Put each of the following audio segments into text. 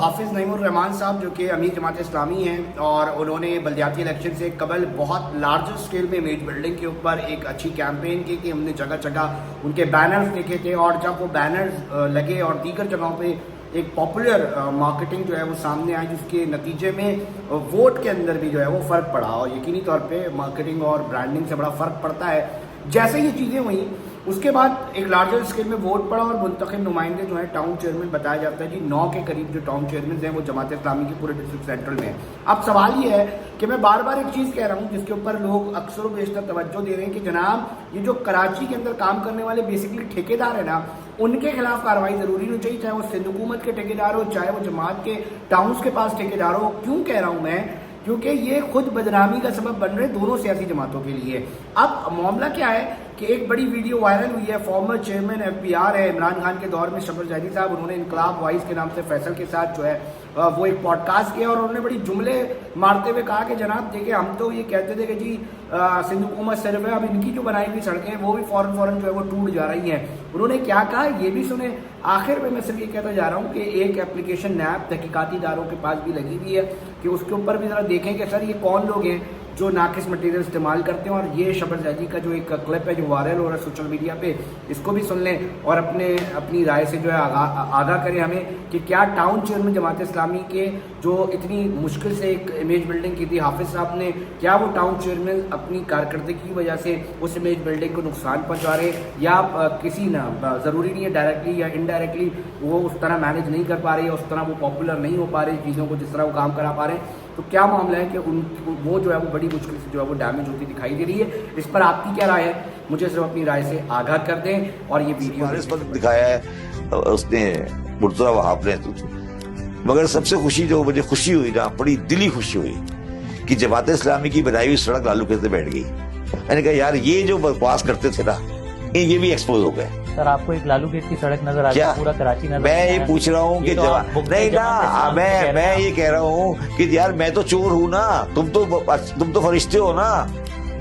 हाफिज़ नईमुर-रहमान साहब जो कि अमीर जमात इस्लामी हैं और उन्होंने बल्दियाती इलेक्शन से कबल बहुत लार्जर स्केल में इमेज बिल्डिंग के ऊपर एक अच्छी कैंपेन की कि हमने जगह जगह उनके बैनर्स देखे थे और जब वो बैनर्स लगे और दीगर जगहों पे एक पॉपुलर मार्केटिंग जो है वो सामने आई, जिसके नतीजे में वोट के अंदर भी जो है वो फ़र्क पड़ा और यकीनी तौर पे मार्केटिंग और ब्रांडिंग से बड़ा फ़र्क पड़ता है। जैसे ये चीज़ें हुई उसके बाद एक लार्जर स्केल में वोट पड़ा और मुंतखब नुमाइंदे जो हैं टाउन चेयरमैन बताया जाता है जी 9 के करीब जो टाउन चेयरमैन हैं वो जमात इस्लामी के पूरे डिस्ट्रिक्ट सेंट्रल में है। अब सवाल ये है कि मैं बार बार एक चीज़ कह रहा हूँ जिसके ऊपर लोग अक्सर बेशतर तवज्जो दे रहे हैं कि जनाब ये जो कराची के अंदर काम करने वाले बेसिकली ठेकेदार है ना, उनके खिलाफ कार्रवाई जरूरी होनी चाहिए, चाहे वो सिंध हुकूमत के ठेकेदार हो, चाहे वो जमात के टाउन्स के पास ठेकेदार हो। क्यों कह रहा हूँ मैं? क्योंकि ये खुद बदनामी का सबब बन रहे दोनों सियासी जमातों के लिए। अब मामला क्या है कि एक बड़ी वीडियो वायरल हुई है, फॉर्मर चेयरमैन FBR है इमरान खान के दौर में शफर जैदी साहब, उन्होंने इनकलाब वॉइस के नाम से फैसल के साथ जो है वो एक पॉडकास्ट किया और उन्होंने बड़ी जुमले मारते हुए कहा कि जनाब देखिए हम तो ये कहते थे कि जी सिंध हुकूमत सिर्फ है, अब इनकी जो बनाई हुई सड़कें हैं वो भी फौरन जो है वो टूट जा रही हैं। उन्होंने क्या कहा ये भी सुने। आखिर में मैं सिर्फ ये कहता जा रहा हूँ कि एक एप्लीकेशन नैब तहकीकाती इदारों के पास भी लगी हुई है कि उसके ऊपर भी ज़रा देखें कि सर ये कौन लोग हैं जो नाकिस मटेरियल इस्तेमाल करते हैं। और ये शफर जैदी का जो एक क्लिप है जो वायरल हो रहा है सोशल मीडिया पे, इसको भी सुन लें और अपनी राय से जो है आगाह करें हमें कि क्या टाउन चेयरमैन जमात इस्लामी के जो इतनी मुश्किल से एक इमेज बिल्डिंग की थी हाफिज़ साहब ने, क्या वो टाउन चेयरमैन अपनी कारकर्दगी की वजह से उस इमेज बिल्डिंग को नुकसान पहुँचा रहे या किसी ना ज़रूरी नहीं है डायरेक्टली या इनडायरेक्टली वो उस तरह मैनेज नहीं कर पा रही है, उस तरह वो पॉपुलर नहीं हो पा रही चीज़ों को जिस तरह वो काम करा पा रहे हैं। तो क्या मामला है कि वो जो है वो बड़ी मुश्किल से जो है वो डैमेज होती दिखाई दे रही है। इस पर आपकी क्या राय है? मुझे सिर्फ अपनी राय से आगाह कर दें और ये वीडियो इस पर दिखाया है उसने मुर्तज़ा वहाब ने। मगर सबसे खुशी जो मुझे खुशी हुई ना, बड़ी दिली खुशी हुई कि जमात इस्लामी की बनाई हुई सड़क लालू कहते बैठ गई। मैंने कहा यार ये जो बकवास करते थे ना ये भी एक्सपोज हो गए। सर आपको एक लालू गेट की सड़क नजर आ रही है, पूरा कराची नजर। मैं ये पूछ रहा हूँ कि नहीं ना, मैं ये कह रहा हूँ कि यार मैं तो चोर हूँ ना, तुम तो फरिश्ते हो ना।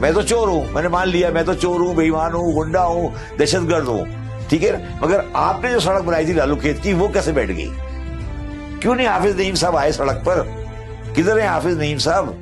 मैं तो चोर हूँ, मैंने मान लिया मैं तो चोर हूँ, बेईमान हूँ, गुंडा हूँ, दहशतगर्द हूँ, ठीक है। मगर आपने जो सड़क बनाई थी लालू खेत की वो कैसे बैठ गई? क्यों नहीं हाफिज नईम साहब आए सड़क पर? किधर है हाफिज नईम साहब?